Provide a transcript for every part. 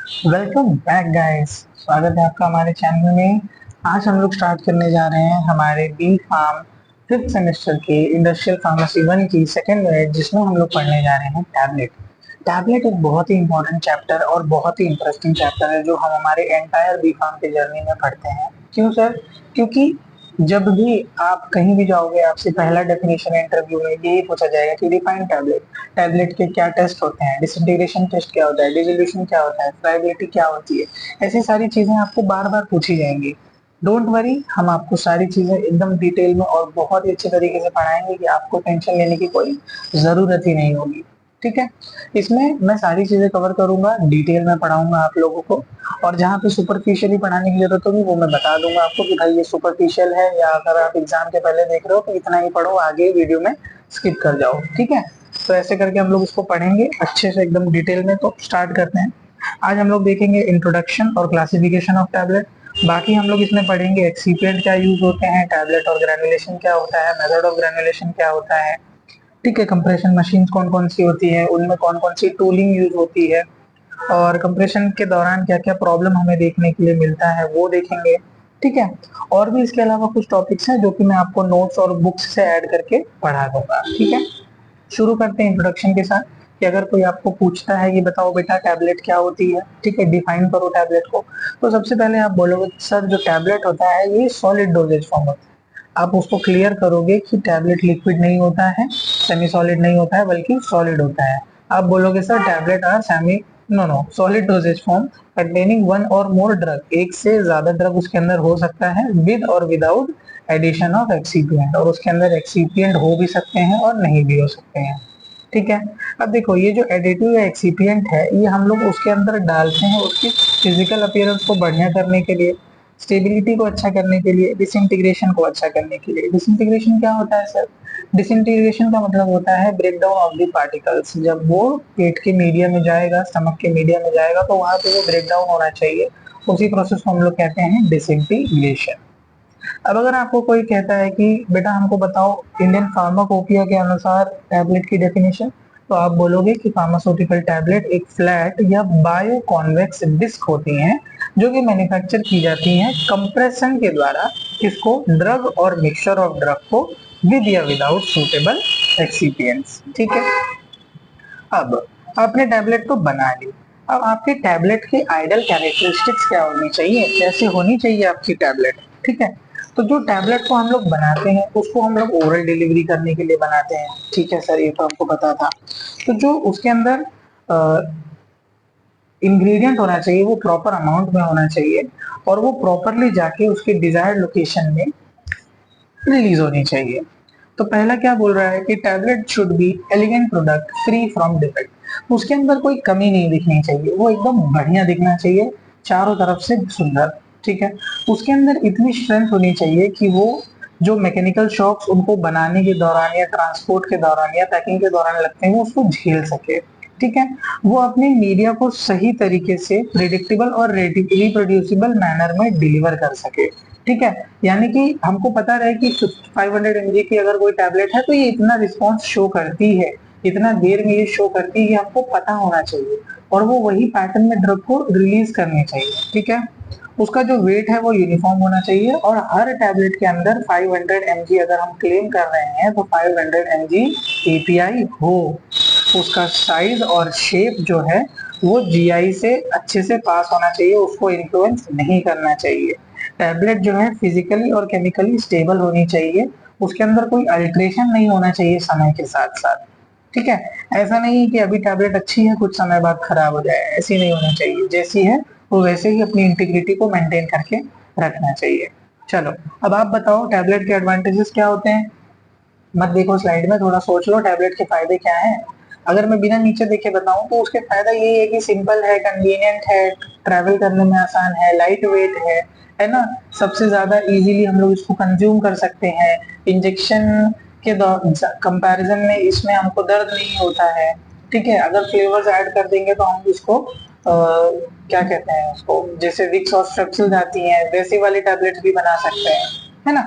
Welcome back guys. स्वागत है आपका हमारे चैनल में। आज हम लोग स्टार्ट करने जा रहे हैं हमारे बी फार्म फिफ्थ सेमेस्टर के इंडस्ट्रियल फार्मेसी 1 की सेकेंड यूनिट, जिसमें हम लोग पढ़ने जा रहे हैं टैबलेट। टैबलेट एक बहुत ही इंपॉर्टेंट चैप्टर और बहुत ही इंटरेस्टिंग चैप्टर है, जो हम हमारे एंटायर बी फार्म के जर्नी में पढ़ते हैं। क्यों सर? क्योंकि जब भी आप कहीं भी जाओगे, आपसे पहला डेफिनेशन इंटरव्यू में यही पूछा जाएगा कि डिफाइन टैबलेट। टैबलेट के क्या टेस्ट होते हैं, डिसइंटीग्रेशन टेस्ट क्या होता है, डिसोल्यूशन क्या होता है, फ्राइबिलिटी क्या होती है। ऐसी सारी चीजें आपको बार बार पूछी जाएंगी। डोंट वरी, हम आपको सारी चीजें एकदम डिटेल में और बहुत ही अच्छे तरीके से पढ़ाएंगे कि आपको टेंशन लेने की कोई जरूरत ही नहीं होगी। ठीक है। इसमें मैं सारी चीजें कवर करूंगा, डिटेल में पढ़ाऊंगा आप लोगों को। और जहाँ पे सुपरफिशियली पढ़ाने की जरूरत होगी वो मैं बता दूंगा आपको कि भाई ये सुपरफिशियल है, या अगर आप एग्जाम के पहले देख रहे हो तो इतना ही पढ़ो, आगे वीडियो में स्किप कर जाओ। ठीक है। तो ऐसे करके हम लोग इसको पढ़ेंगे अच्छे से एकदम डिटेल में। तो स्टार्ट करते हैं। आज हम लोग देखेंगे इंट्रोडक्शन और क्लासिफिकेशन ऑफ टैबलेट। बाकी हम लोग इसमें पढ़ेंगे एक्सीपिएंट क्या यूज होते हैं, टैबलेट और ग्रेनुलेशन क्या होता है, मेथड ऑफ ग्रेनुलेशन क्या होता है। ठीक है। कंप्रेशन मशीन कौन कौन सी होती है, उनमें कौन कौन सी टूलिंग यूज होती है, और कंप्रेशन के दौरान क्या क्या प्रॉब्लम हमें देखने के लिए मिलता है वो देखेंगे। ठीक है। और भी इसके अलावा कुछ टॉपिक्स हैं जो कि मैं आपको नोट्स और बुक्स से ऐड करके पढ़ा दूंगा। ठीक है। शुरू करते हैं इंट्रोडक्शन के साथ। कि अगर कोई आपको पूछता है कि बताओ बेटा टैबलेट क्या होती है, ठीक है, डिफाइन करो टैबलेट को, तो सबसे पहले आप बोलोगे सर जो टैबलेट होता है ये सॉलिड डोजेज फॉर्म होता है। आप उसको क्लियर करोगे कि टैबलेट लिक्विड नहीं होता है, सेमी सॉलिड नहीं होता है, बल्कि सॉलिड होता है। आप बोलोगे sir tablet are semi no no solid dosage form containing one or more drug, एक से ज्यादा ड्रग उसके अंदर हो सकता है, विद और विदाउट एडिशन ऑफ एक्सीपिएंट, और उसके अंदर एक्सीपिएंट हो भी सकते हैं और नहीं भी हो सकते हैं। ठीक है। अब देखो ये जो एडिटिव या एक्सीपिएंट है ये हम लोग उसके अंदर डालते हैं उसकी फिजिकल अपीयरेंस को बढ़िया करने के लिए, स्टेबिलिटी को अच्छा करने के लिए, डिसइंटीग्रेशन को अच्छा करने के लिए। डिसइंटीग्रेशन क्या होता है सर? डिसइंटीग्रेशन का मतलब होता है break down of the particles. जब वो पेट के मीडिया में जाएगा, स्टमक के मीडिया में जाएगा, तो वहां पे वो ब्रेक डाउन होना चाहिए। उसी प्रोसेस को हम लोग कहते हैं डिसइंटीग्रेशन। अब अगर आपको कोई कहता है कि बेटा हमको बताओ इंडियन फार्माकोपिया के अनुसार टैबलेट की डेफिनेशन, तो आप बोलोगे कि फार्मास्यूटिकल टैबलेट एक फ्लैट या बायो कॉन्वेक्स डिस्क होती हैं, जो कि मैन्युफैक्चर की जाती हैं कंप्रेशन के द्वारा। किसको? ड्रग और मिक्सचर ऑफ ड्रग को, विद या विदाउट सुटेबल एक्सीपिएंट्स। ठीक है। अब आपने टैबलेट तो बना ली। अब आपके टैबलेट की आइडल कैरेक्टरिस्टिक्स क्या होनी चाहिए, कैसे होनी चाहिए आपकी टैबलेट। ठीक है। तो जो टैबलेट को हम लोग बनाते हैं उसको हम लोग ओरल डिलीवरी करने के लिए बनाते हैं। ठीक है सर, ये तो आपको पता था। तो जो उसके अंदर इंग्रेडिएंट होना चाहिए वो प्रॉपर अमाउंट में होना चाहिए, और वो प्रॉपरली जाके उसके डिजायर्ड लोकेशन में रिलीज होनी चाहिए। तो पहला क्या बोल रहा है कि tablet should be elegant product free from defect. उसके अंदर कोई कमी नहीं दिखनी चाहिए, वो एकदम बढ़िया दिखना चाहिए, चारों तरफ से सुंदर। ठीक है। उसके अंदर इतनी स्ट्रेंथ होनी चाहिए कि वो जो मैकेनिकल शॉक्स उनको बनाने के दौरान या ट्रांसपोर्ट के दौरान या पैकिंग के दौरान लगते हैं वो उसको झेल सके। ठीक है। वो अपने मीडिया को सही तरीके से प्रिडिक्टेबल और रिप्रोड्यूसिबल मैनर में डिलीवर कर सके। ठीक है। यानी कि हमको पता रहे कि 500 mg की अगर कोई टैबलेट है तो ये इतना रिस्पॉन्स शो करती है, इतना देर में ये शो करती है, ये हमको पता होना चाहिए, और वो वही पैटर्न में ड्रग को रिलीज करनी चाहिए। ठीक है। उसका जो वेट है वो यूनिफॉर्म होना चाहिए, और हर टैबलेट के अंदर 500 mg अगर हम क्लेम कर रहे हैं तो 500 mg एपीआई हो। उसका साइज और शेप जो है वो जीआई से अच्छे से पास होना चाहिए, उसको इन्फ्लुएंस नहीं करना चाहिए। टैबलेट जो है फिजिकली और केमिकली स्टेबल होनी चाहिए, उसके अंदर कोई अल्ट्रेशन नहीं होना चाहिए समय के साथ साथ। ठीक है। ऐसा नहीं कि अभी टैबलेट अच्छी है कुछ समय बाद खराब हो जाए, ऐसी नहीं होनी चाहिए। जैसी है वो वैसे ही अपनी इंटीग्रिटी को मेंटेन करके रखना चाहिए। चलो, अब आप बताओ टैबलेट के एडवांटेजेस क्या होते हैं। मत देखो स्लाइड में, थोड़ा सोच लो टैबलेट के फायदे क्या हैं। अगर मैं बिना नीचे देखे बताऊं तो उसके फायदा यही है कि सिंपल है, कन्वीनियंट है, ट्रैवल करने में आसान है, लाइट वेट है ना। सबसे ज्यादा इजीली हम लोग इसको कंज्यूम कर सकते हैं। इंजेक्शन के कंपैरिजन में इसमें हमको दर्द नहीं होता है। ठीक है। अगर फ्लेवर्स ऐड कर देंगे तो हम इसको क्या कहते हैं उसको, जैसे विक्स और स्ट्रेप्सिल्स आती हैं वैसी वाली टैबलेट्स भी बना सकते हैं, है ना।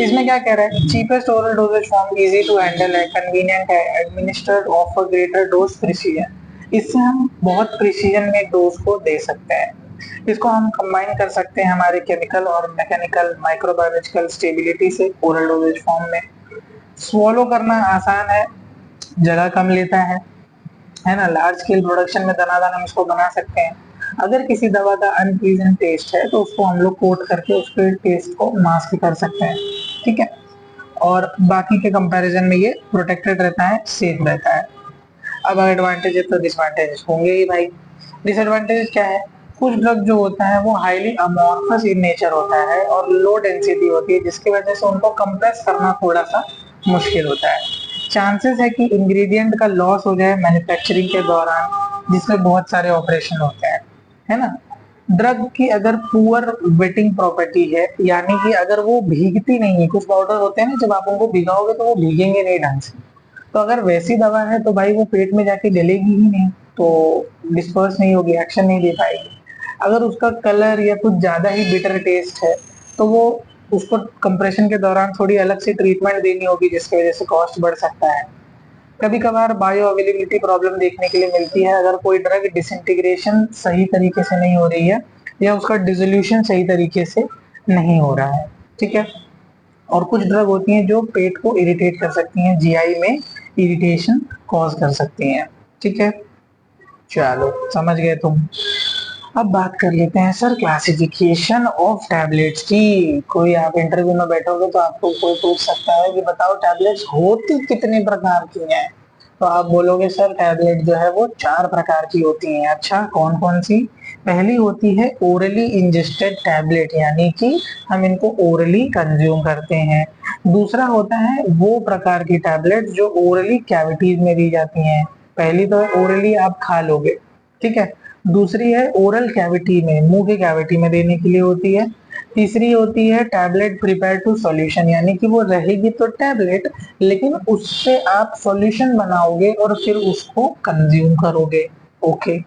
इसमें क्या कह रहा है, cheapest oral dosage form, easy to handle है, कन्वीनियंट है, administered offer greater dose precision. इससे हम बहुत प्रिसीजन में डोज को दे सकते हैं। इसको हम कंबाइन कर सकते हैं हमारे केमिकल और मैकेनिकल माइक्रोबायोलॉजिकल स्टेबिलिटी से ओरल डोजेज फॉर्म में। स्वॉलो करना आसान है, जगह कम लेता है ना। लार्ज स्केल प्रोडक्शन में दनादन हम इसको बना सकते हैं। अगर किसी दवा का अनप्लीजेंट टेस्ट है तो उसको हम लोग कोट करके उसके टेस्ट को मास्क कर सकते हैं, ठीक है। और बाकी के कंपैरिजन में ये प्रोटेक्टेड रहता है, सेफ रहता है। अब एडवांटेजेस तो डिसएडवांटेजेस होंगे ही भाई। डिसएडवांटेजेस क्या है? कुछ ड्रग जो होता है वो हाईली अमॉर्फस इन नेचर होता है और लो डेंसिटी होती है, जिसकी वजह से उनको कंप्रेस करना थोड़ा सा मुश्किल होता है। चांसेस है कि इंग्रेडिएंट का लॉस हो जाए मैन्युफैक्चरिंग के दौरान, जिसमें बहुत सारे ऑपरेशन होते हैं, है ना। ड्रग की अगर पुअर वेटिंग प्रॉपर्टी है, यानी कि अगर वो भीगती नहीं है, कुछ पाउडर होते हैं ना जब आप उनको भिगाओगे तो वो भीगेंगे नहीं ढंग से, तो अगर वैसी दवा है तो भाई वो पेट में जाके गलेगी ही नहीं, तो डिस्पर्स नहीं होगी, एक्शन नहीं दे पाएगी। अगर उसका कलर या कुछ ज्यादा ही बिटर टेस्ट है तो वो उसको कंप्रेशन के दौरान थोड़ी अलग से ट्रीटमेंट देनी होगी, जिसकी वजह से कॉस्ट बढ़ सकता है। कभी कभार बायो अवेलेबिलिटी प्रॉब्लम देखने के लिए मिलती है, अगर कोई ड्रग डिसइंटीग्रेशन सही तरीके से नहीं हो रही है या उसका डिसोल्यूशन सही तरीके से नहीं हो रहा है, ठीक है। और कुछ ड्रग होती हैं जो पेट को इरिटेट कर सकती हैं, जीआई में इरिटेशन कॉज कर सकती हैं, ठीक है। चलो समझ गए तुम। अब बात कर लेते हैं सर क्लासिफिकेशन ऑफ टैबलेट्स की। कोई आप इंटरव्यू में बैठोगे तो आपको कोई पूछ सकता है कि बताओ टैबलेट्स होती कितने प्रकार की हैं, तो आप बोलोगे सर टैबलेट जो है वो 4 प्रकार की होती हैं। अच्छा, कौन कौन सी? पहली होती है ओरली इंजेस्टेड टैबलेट, यानी कि हम इनको ओरली कंज्यूम करते हैं। दूसरा होता है वो प्रकार की टैबलेट जो ओरली कैविटीज में दी जाती हैं। पहली तो ओरली आप खा लोगे, ठीक है। दूसरी है ओरल कैविटी में, मुंह के कैविटी में देने के लिए होती है। तीसरी होती है टैबलेट प्रिपेयर टू सॉल्यूशन, यानी कि वो रहेगी तो टैबलेट, लेकिन उससे आप सॉल्यूशन बनाओगे और फिर उसको कंज्यूम करोगे, ओके।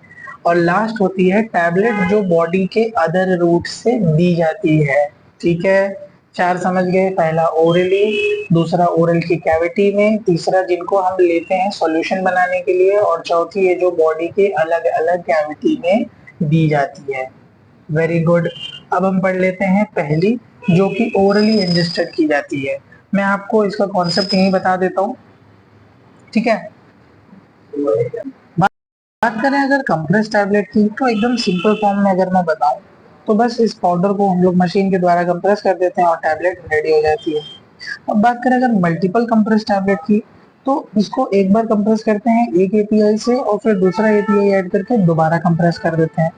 और लास्ट होती है टैबलेट जो बॉडी के अदर रूट से दी जाती है, ठीक है। 4 समझ गए। पहला ओरली, दूसरा ओरल की कैविटी में, तीसरा जिनको हम लेते हैं सॉल्यूशन बनाने के लिए, और चौथी है जो बॉडी के अलग अलग कैविटी में दी जाती है। Very good. अब हम पढ़ लेते हैं पहली, जो कि ओरली इंजेस्टेड की जाती है। मैं आपको इसका कॉन्सेप्ट यही बता देता हूँ, ठीक है। बात करें अगर कंप्रेस टैबलेट की, तो एकदम सिंपल फॉर्म में अगर मैं बताऊं तो बस इस पाउडर को हम लोग मशीन के द्वारा कंप्रेस कर देते हैं और टैबलेट रेडी हो जाती है। अब बात करें अगर मल्टीपल कंप्रेस टैबलेट की, तो इसको एक बार कंप्रेस करते हैं एक एपीआई से और फिर दूसरा एपीआई ऐड करके दोबारा कंप्रेस कर देते हैं।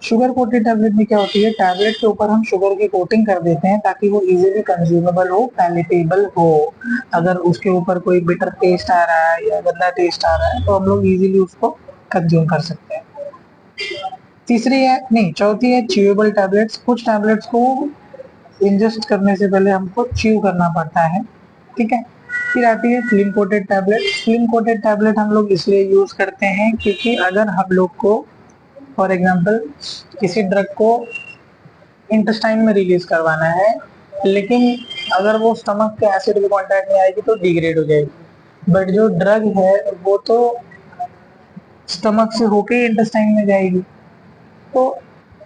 शुगर कोटेड टैबलेट में क्या होती है, टैबलेट के ऊपर हम शुगर की कोटिंग कर देते हैं ताकि वो इजीली कंज्यूमेबल हो, पैलेटेबल हो। अगर उसके ऊपर कोई बिटर टेस्ट आ रहा है या गंदा टेस्ट आ रहा है तो हम लोग इजीली उसको कंज्यूम कर सकते हैं। तीसरी है, नहीं चौथी है च्यूएबल टैबलेट्स। कुछ टैबलेट्स को इंजेस्ट करने से पहले हमको च्यू करना पड़ता है, ठीक है। फिर आती है film coated tablet. Film coated tablet हम लोग इसलिए यूज करते हैं क्योंकि अगर हम लोग को फॉर एग्जांपल किसी ड्रग को इंटेस्टाइन में रिलीज करवाना है, लेकिन अगर वो स्टमक के एसिड के कांटेक्ट में आएगी तो डिग्रेड हो जाएगी, बट जो ड्रग है वो तो स्टमक से होके ही इंटेस्टाइन में जाएगी, तो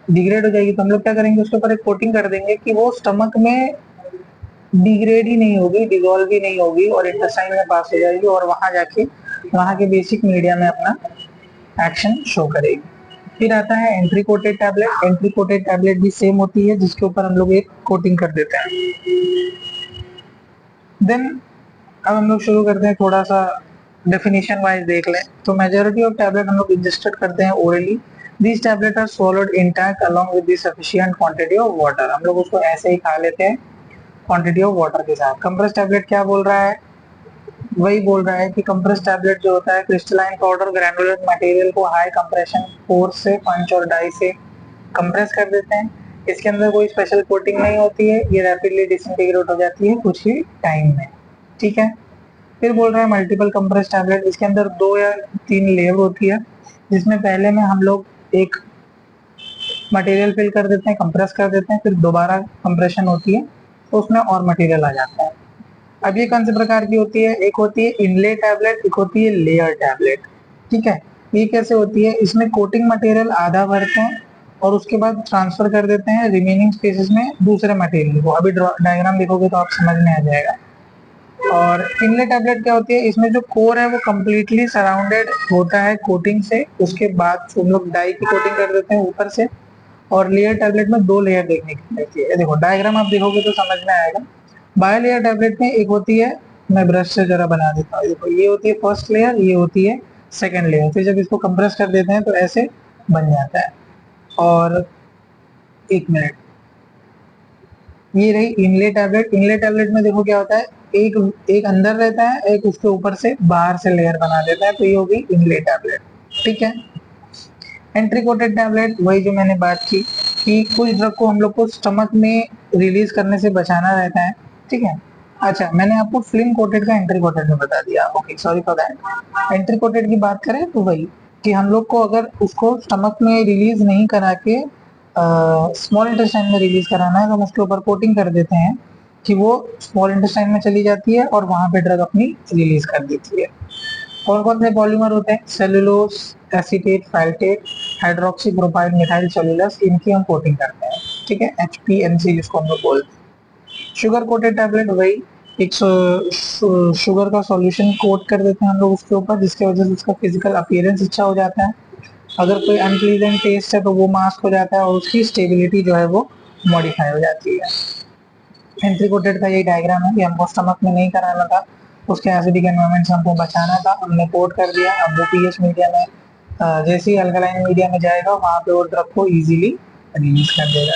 डिग्रेड हो जाएगी। तो हम लोग क्या करेंगे, उसके ऊपर एक कोटिंग कर देंगे कि वो स्टमक में डिग्रेड ही नहीं होगी, डिजोल्व ही नहीं होगी और इंटेस्टाइन में पास हो जाएगी और वहां जाके वहां के बेसिक मीडिया में अपना एक्शन शो करेगी। फिर आता है entry coated tablet. Entry coated tablet भी सेम होती है, जिसके ऊपर हम लोग एक कोटिंग कर देते हैं। देन अब हम लोग शुरू करते हैं, थोड़ा सा डेफिनेशन वाइज देख लें तो मेजॉरिटी ऑफ टैबलेट हम लोग इंजेस्टेड करते हैं orally. This tablet are swallowed intact along with the sufficient quantity of water। हम लोग उसको ऐसे ही खा लेते हैं क्वांटिटी ऑफ वाटर के साथ। कंप्रेस टैबलेट क्या बोल रहा है, वही बोल रहा है कि कंप्रेस टैबलेट जो होता है क्रिस्टलाइन पाउडर ग्रैनुलर मटेरियल को हाई कंप्रेशन फोर्स से पंच और डाई से कंप्रेस कर देते हैं। इसके अंदर कोई स्पेशल कोटिंग नहीं होती है, ये रैपिडली डिसइंटीग्रेट हो जाती है कुछ ही टाइम में, ठीक है। फिर बोल रहा है मल्टीपल कंप्रेस टैबलेट। इसके अंदर 2 या 3 लेयर होती है, जिसमें पहले में हम लोग एक मटेरियल फिल कर देते हैं, कंप्रेस कर देते हैं, फिर दोबारा कंप्रेशन होती है तो उसमें और मटेरियल आ जाता है। अब ये कौन से प्रकार की होती है, एक होती है इनले टैबलेट, एक होती है लेयर टैबलेट, ठीक है। ये कैसे होती है, इसमें कोटिंग मटेरियल आधा भरते हैं और उसके बाद ट्रांसफर कर देते हैं रिमेनिंग स्पेसेस में दूसरे मटेरियल को। अभी डायग्राम देखोगे तो आप समझ में आ जाएगा। और इनलेट टैबलेट क्या होती है, इसमें जो कोर है वो कम्प्लीटली सराउंडेड होता है कोटिंग से, उसके बाद हम लोग डाई की कोटिंग कर देते हैं ऊपर से। और लेयर टैबलेट में 2 लेयर देखने की मिलती है। देखो डायग्राम आप देखोगे तो समझ में आएगा। बायो लेयर टैबलेट में एक होती है, मैं ब्रश से जरा बना देता हूँ, देखो ये होती है फर्स्ट लेयर, ये होती है सेकेंड लेयर। फिर जब इसको कंप्रेस कर देते हैं तो ऐसे बन जाता है। और 1 मिनट, ये रही इनले टैबलेट। इनले टैबलेट में देखो क्या होता है, एक एक अंदर रहता है, एक उसके ऊपर से बाहर से लेयर बना देता है, तो ये होगी इनले टैबलेट। ठीक है। एंट्री कोटेड टैबलेट, वही जो मैंने बात की कि कुछ ड्रग को हम लोग को स्टमक में रिलीज करने से बचाना रहता है। ठीक है। अच्छा, मैंने आपको फिल्म कोटेड का एंट्री कोटेड में बता दिया। Okay, sorry for that. Entry coated की बात करें तो वही कि हम लोग को अगर उसको स्टमक में रिलीज नहीं करा के स्मॉल इंटेस्टाइन में रिलीज कराना है तो हम उसके ऊपर कोटिंग कर देते हैं कि वो स्मॉल इंटेस्टाइन में चली जाती है और वहां पे ड्रग अपनी रिलीज कर देती है। कौन कौन से पॉलीमर होते हैं, cellulose, acetate, phthalate, hydroxy propyl methyl cellulose, इनकी हम कोटिंग करते हैं। ठीक है, HPMC जिसको हम लोग बोलते हैं। शुगर कोटेड टैबलेट, वही एक शुगर का सॉल्यूशन कोट कर देते हैं हम लोग उसके ऊपर, जिसकी वजह से उसका फिजिकल अपीयरेंस अच्छा हो जाता है। अगर कोई अनप्लीजेंट टेस्ट है तो वो मास्क हो जाता है और उसकी स्टेबिलिटी जो है वो मॉडिफाई हो जाती है। एंट्री कोटेड का यही डायग्राम है कि हमको स्टमक में नहीं कराना था, उसके एसिडिक एनवायरनमेंट से हमको बचाना था, हमने कोट कर दिया। अब वो पीएच मीडिया में जैसे ही अल्कलाइन मीडिया में जाएगा वहां पे वो ड्रग को इजीली रिलीज कर देगा।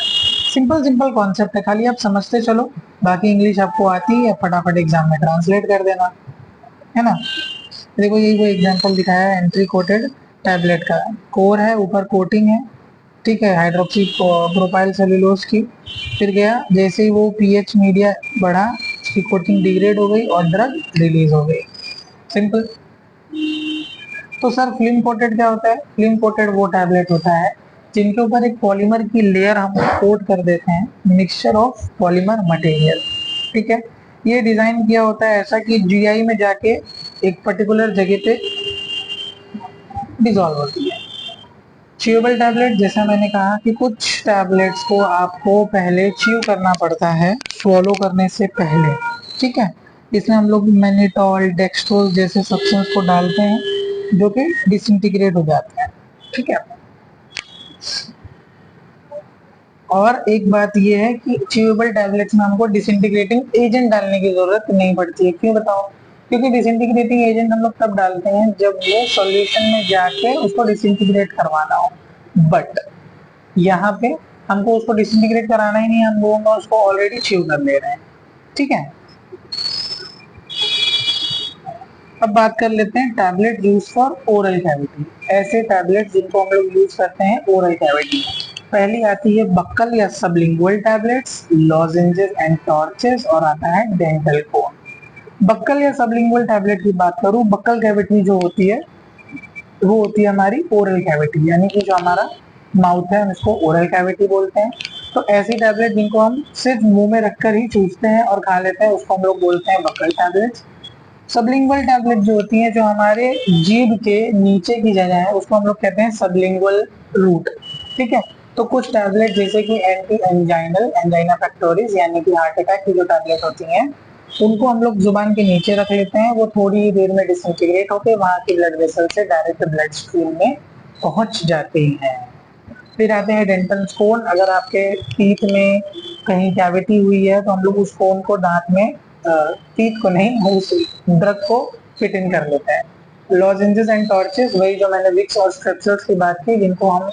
सिंपल सिंपल कॉन्सेप्ट है, खाली आप समझते चलो, बाकी इंग्लिश आपको आती है, फटाफट एग्जाम में ट्रांसलेट कर देना, है ना। देखो यही वो एग्जांपल दिखाया है एंट्री कोटेड टैबलेट का। कोर है, ऊपर कोटिंग है, ठीक है, हाइड्रोक्सी प्रोपाइल सेलुलोज की। फिर गया, जैसे ही वो पीएच मीडिया बढ़ा उसकी कोटिंग डिग्रेड हो गई और ड्रग रिलीज हो गई। सिंपल। तो सर फिल्म कोटेड क्या होता है, फिल्म कोटेड वो टैबलेट होता है जिनके ऊपर एक पॉलीमर की लेयर हम कोट कर देते हैं, मिक्सचर ऑफ पॉलीमर मटेरियल। ठीक है। ये डिजाइन किया होता है ऐसा कि जीआई में जाके एक पर्टिकुलर जगह पे डिसॉल्व होती है। च्यूएबल टैबलेट, जैसा मैंने कहा कि कुछ टैबलेट्स को आपको पहले च्यू करना पड़ता है स्वॉलो करने से पहले। ठीक है। इसमें हम लोग मैनिटॉल, डेक्सट्रोज जैसे सब्सटेंस को डालते हैं जो कि डिसइंटीग्रेट हो जाते हैं। ठीक है। और एक बात ये है कि च्यूएबल टैबलेट्स में हमको डिसइंटीग्रेटिंग एजेंट डालने की जरूरत नहीं पड़ती है। क्यों बताओ, क्योंकि डिसइंटीग्रेटिंग एजेंट हम लोग तब डालते हैं जब वो सॉल्यूशन में जाके उसको डिसइंटीग्रेट करवाना हो। बट यहाँ पे हमको उसको डिसइंटीग्रेट कराना ही नहीं, हम लोग उसको ऑलरेडी च्यू कर ले रहे हैं। ठीक है। अब बात कर लेते हैं tablet use for oral cavity. ऐसे टैबलेट जिनको हम लोग यूज करते हैं ओरल कैविटी में। पहली आती है बक्कल या सबलिंगुअल टैबलेट्स, लॉजेंजेस एंड टॉर्चेस, और आता है डेंटल कोन। बक्कल या सबलिंगुअल टैबलेट की बात करूं, बक्कल कैविटी जो होती है वो होती है हमारी ओरल कैविटी, यानी कि जो हमारा माउथ है हम इसको ओरल कैविटी बोलते हैं। तो ऐसी टैबलेट जिनको हम सिर्फ मुंह में रखकर ही चूसते हैं और खा लेते हैं उसको हम लोग बोलते हैं बक्कल टैबलेट्स। सबलिंगुअल टैबलेट जो होती है जो हमारे जीभ के नीचे की जगह है उसको हम लोग कहते हैं सबलिंगुअल रूट। ठीक है। तो कुछ टैबलेट जैसे कि एंटी एंजाइनल, एंजाइना पेक्टोरिस यानी कि हार्ट अटैक की जो टैबलेट होती हैं उनको हम लोग जुबान के नीचे रख लेते हैं, वो थोड़ी ही देर में डिसइंटीग्रेट होकर वहां की ब्लड वेसल से डायरेक्ट ब्लड स्ट्रीम में पहुंच जाते हैं। फिर आते हैं डेंटल कोन। अगर आपके टीथ में कहीं कैविटी हुई है तो हम लोग उस कोन को दांत में टीथ को नहीं उस ड्रग को फिट इन कर लेते हैं। लॉजेंजेस एंड टॉर्चेस, वही जो मैंने विक्स और स्ट्रेप्सिल्स की बात की जिनको हम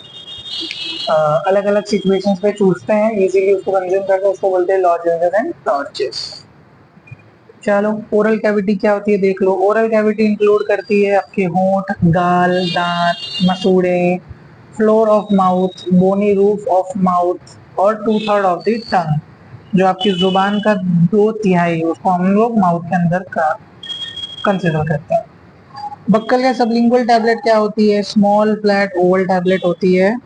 अलग अलग सिचुएशंस पे चूसते हैं, इजीली उसको कंज्यूम करते हैं, उसको बोलते हैं लॉजेंजेस एंड टॉर्चेस। चलो ओरल कैविटी क्या होती है देख लो। ओरल कैविटी इंक्लूड करती है आपके होंठ, गाल, दांत, मसूड़े, floor of mouth, bony roof of mouth और 2/3 ऑफ द टंग। जो आपकी जुबान का 2/3 उसको हम लोग माउथ के अंदर का कंसिडर करते हैं। बक्कल या सबलिंगुअल टैबलेट क्या होती है, स्मॉल फ्लैट ओवल टैबलेट होती है।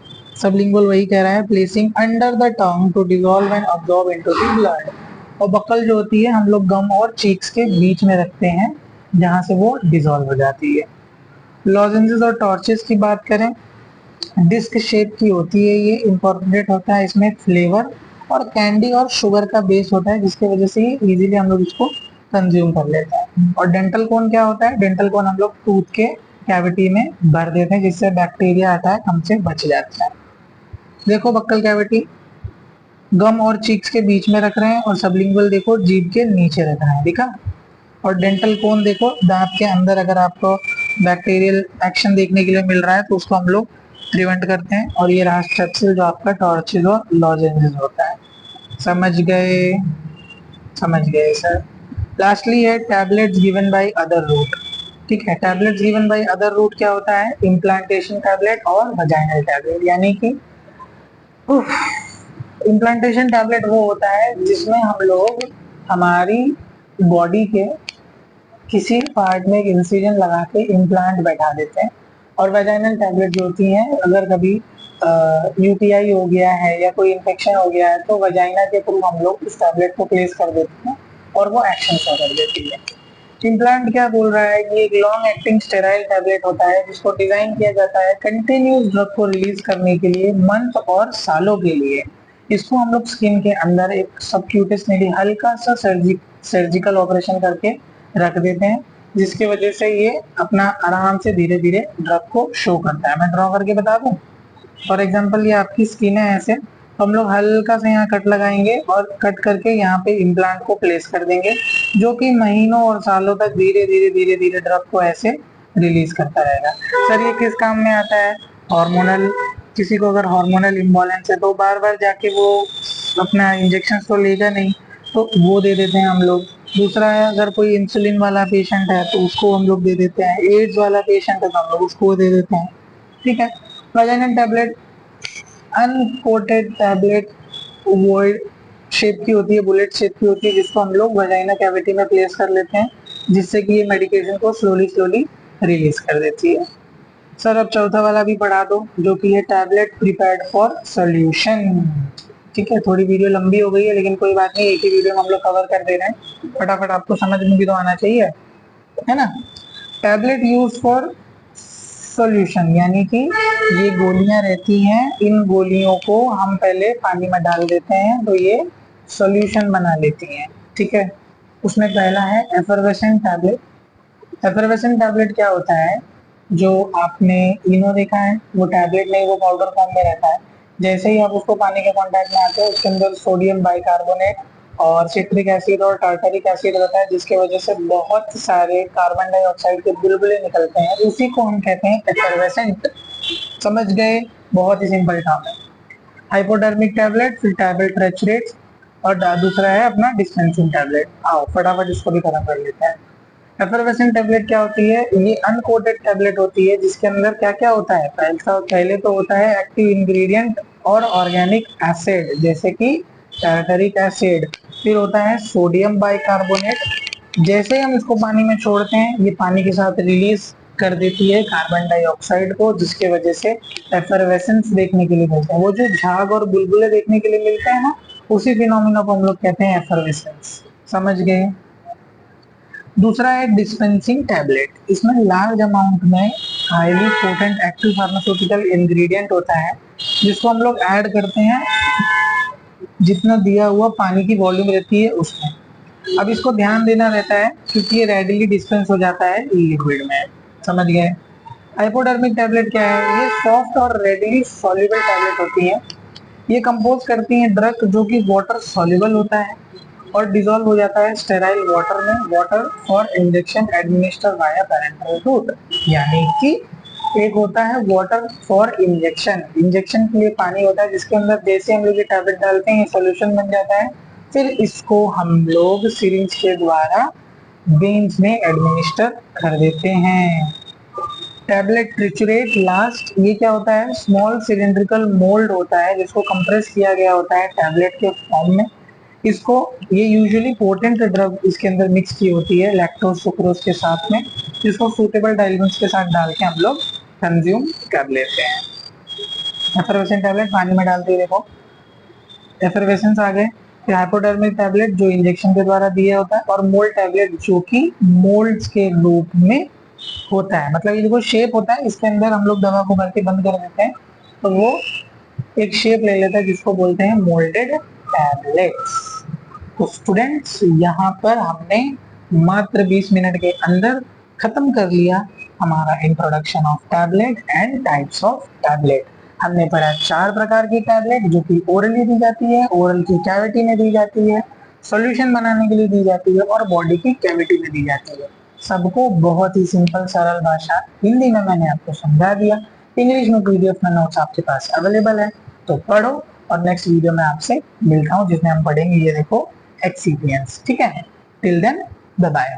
सबलिंगुअल वही कह रहा है, placing under the tongue to dissolve and absorb into the blood. और बक्कल जो होती है हम लोग गम और चीक्स के बीच में रखते हैं जहां से वो डिसॉल्व हो जाती है। लॉजेंसेस और टॉर्चेस की बात करें, डिस्क शेप की होती है, ये इंकॉर्पोरेट होता है इसमें फ्लेवर और कैंडी और शुगर का बेस होता है, जिसकी वजह से इजीली हम लोग इसको कंज्यूम कर लेते हैं। और डेंटल कोन क्या होता है, डेंटल कोन हम लोग टूथ के कैविटी में भर देते हैं, जिससे बैक्टीरिया अटैक हमसे बच जाता है। देखो बक्कल कैविटी गम और चीक्स के बीच में रख रहे हैं, और सबलिंगुअल देखो जीभ के नीचे रख रहे हैं, दिखा। और डेंटल कोन देखो दांत के अंदर अगर आपको बैक्टीरियल एक्शन देखने के लिए मिल रहा है तो उसको हम लोग प्रिवेंट करते हैं। और ये रहा स्ट्रेप्सिल जो आपका टॉर्चिल और लॉजेंजेस होता है। समझ गए, समझ गए सर। लास्टली है tablets given by other route. ठीक है, tablets given by other route क्या होता है, इम्प्लांटेशन टैबलेट और वजाइनल टैबलेट। यानी कि इम्प्लांटेशन टैबलेट वो होता है जिसमें हम लोग हमारी बॉडी के किसी पार्ट में एक इंसिजन लगा के इम्प्लांट बैठा देते हैं। और वेजाइनल टैबलेट जो होती हैं, अगर कभी यूटीआई हो गया है या कोई इन्फेक्शन हो गया है तो वजाइना के थ्रू हम लोग इस टैबलेट को प्लेस कर देते हैं और वो एक्शन शो कर देती है। इम्प्लांट क्या बोल रहा है कि एक लॉन्ग एक्टिंग स्टेराइल टैबलेट होता है जिसको डिजाइन किया जाता है कंटिन्यूस ड्रग को रिलीज करने के लिए मंथ और सालों के लिए। इसको हम लोग स्किन के अंदर एक सबक्यूटेस में हल्का सा सर्जिकल ऑपरेशन करके रख देते हैं, जिसकी वजह से ये अपना आराम से धीरे धीरे ड्रग को शो करता है। मैं ड्रॉ करके बता दूं, फॉर एग्जांपल ये आपकी स्किन है ऐसे, तो हम लोग हल्का से यहाँ कट लगाएंगे और कट करके यहाँ पे इम्प्लांट को प्लेस कर देंगे, जो कि महीनों और सालों तक धीरे धीरे धीरे धीरे ड्रग को ऐसे रिलीज करता रहेगा। सर ये किस काम में आता है, हार्मोनल, किसी को अगर हार्मोनल इम्बैलेंस है तो बार बार जाके वो अपना इंजेक्शन तो लेगा नहीं, तो वो दे देते हैं हम लोग। दूसरा है अगर कोई इंसुलिन वाला पेशेंट है तो उसको हम लोग दे देते हैं, एड्स वाला पेशेंट है तो हम लोग उसको दे देते हैं। ठीक है, vaginal tablet uncoated tablet void shape की होती है, बुलेट शेप की होती है, जिसको हम लोग वजाइना कैविटी में प्लेस कर लेते हैं, जिससे कि ये मेडिकेशन को स्लोली स्लोली रिलीज कर देती है। सर अब चौथा वाला भी पढ़ा दो, जो कि है टैबलेट प्रिपेयर्ड फॉर सोल्यूशन। ठीक है, थोड़ी वीडियो लंबी हो गई है लेकिन कोई बात नहीं, एक ही वीडियो में हम लोग कवर कर दे रहे हैं, फटाफट आपको समझ में भी तो आना चाहिए, है ना। टैबलेट यूज फॉर सॉल्यूशन, यानी कि ये गोलियां रहती हैं, इन गोलियों को हम पहले पानी में डाल देते हैं तो ये सॉल्यूशन बना लेती हैं। ठीक है, उसमें पहला है एफरवेसेंट टैबलेट। एफरवेसेंट टैबलेट क्या होता है, जो आपने इनो देखा है, वो टैबलेट नहीं, वो पाउडर फॉर्म में रहता है। जैसे ही आप उसको पानी के कांटेक्ट में आते हैं उसके अंदर सोडियम बाइकार्बोनेट और सिट्रिक एसिड और टार्टरिक एसिड रहता है, जिसके वजह से बहुत सारे कार्बन डाइऑक्साइड के बुलबुले निकलते हैं, उसी को हम कहते हैं एफरवेसेंट। समझ गए, बहुत ही सिंपल काम है। हाइपोडर्मिक टैबलेट, फिर टैबलेट रेचुरेट, और दूसरा है अपना डिस्पेंसिंग टैबलेट। आओ फटाफट इसको भी खत्म कर लेते हैं। एफरवेसेंट टैबलेट क्या होती है, ये अनकोटेड टैबलेट होती है, जिसके अंदर क्या क्या होता है, पहले तो होता है एक्टिव इंग्रेडिएंट और ऑर्गेनिक एसिड, जैसे कि टार्टरिक एसिड। फिर होता है सोडियम बाइकार्बोनेट, जैसे हम इसको पानी में छोड़ते हैं ये पानी के साथ रिलीज कर देती है कार्बन डाइऑक्साइड को, जिसके वजह से एफरवेसेंस देखने के लिए मिलता है। वो जो झाग और बुलबुले देखने के लिए मिलते हैं ना, उसी फिनोमिना को हम लोग कहते हैं एफरवेसेंस। समझ गए। दूसरा है डिस्पेंसिंग टैबलेट, इसमें लार्ज अमाउंट में highly potent active pharmaceutical ingredient होता है, जिसको हम लोग ऐड करते हैं जितना दिया हुआ पानी की वॉल्यूम रहती है उसमें। अब इसको ध्यान देना रहता है क्योंकि ये रेडिली डिस्पेंस हो जाता है लिक्विड में। समझ गए। हाइपोडर्मिक टैबलेट क्या है, ये सॉफ्ट और रेडिली सॉल्युबल टैबलेट होती है। ये कंपोज करती हैं ड्रग जो कि वाटर सॉल्युबल होता है और डिसॉल्व हो जाता है स्टेराइल वाटर में, water for injection administer via parenteral route. यानी कि एक होता है वाटर फॉर इंजेक्शन, इंजेक्शन के लिए पानी होता है जिसके अंदर जैसे हम लोग ये टैबलेट डालते हैं सॉल्यूशन बन जाता है, फिर इसको हम लोग सिरिंज के द्वारा वेन्स में एडमिनिस्टर कर देते हैं। टैबलेट ट्रिचुरेट लास्ट, ये क्या होता है, स्मॉल सिलिंड्रिकल मोल्ड होता है जिसको कंप्रेस किया गया होता है टैबलेट के फॉर्म में। इसको ये यूजुअली पोटेंट ड्रग इसके अंदर मिक्स की होती है लैक्टोज सुक्रोज के साथ में, जिसको सूटेबल डाइल्यूएंट्स के साथ डाल के हम लोग कंज्यूम कर लेते हैं। एफरवेसेंट टैबलेट पानी में डालते ही देखो एफरवेसेंस आ गए। फिर हाइपोडर्मिक टैबलेट जो इंजेक्शन के द्वारा दिया होता है, और मोल्ड टैबलेट जो कि मोल्ड्स के रूप में होता है, मतलब ये देखो शेप होता है, इसके अंदर हम लोग दवा को भर के बंद कर देते हैं तो वो एक शेप ले लेता है जिसको बोलते हैं मोल्डेड टैबलेट्स। तो स्टूडेंट्स यहाँ पर हमने मात्र 20 मिनट के अंदर खत्म कर लिया हमारा introduction of tablet and types of tablet. हमने पढ़ा 4 प्रकार की टैबलेट जो कि ओरली दी जाती है, ओरल की कैविटी में दी जाती है, सॉल्यूशन बनाने के लिए दी जाती है और बॉडी की कैविटी में दी जाती है। सबको बहुत ही सिंपल सरल भाषा हिंदी में मैंने आपको समझा दिया। इंग्लिश में पीडीएफ में नोट्स आपके पास अवेलेबल है, तो पढ़ो और नेक्स्ट वीडियो में आपसे मिलता हूँ जिसमें हम पढ़ेंगे ये देखो एक्सीपियंट्स। ठीक है, टिल देन बाय बाय।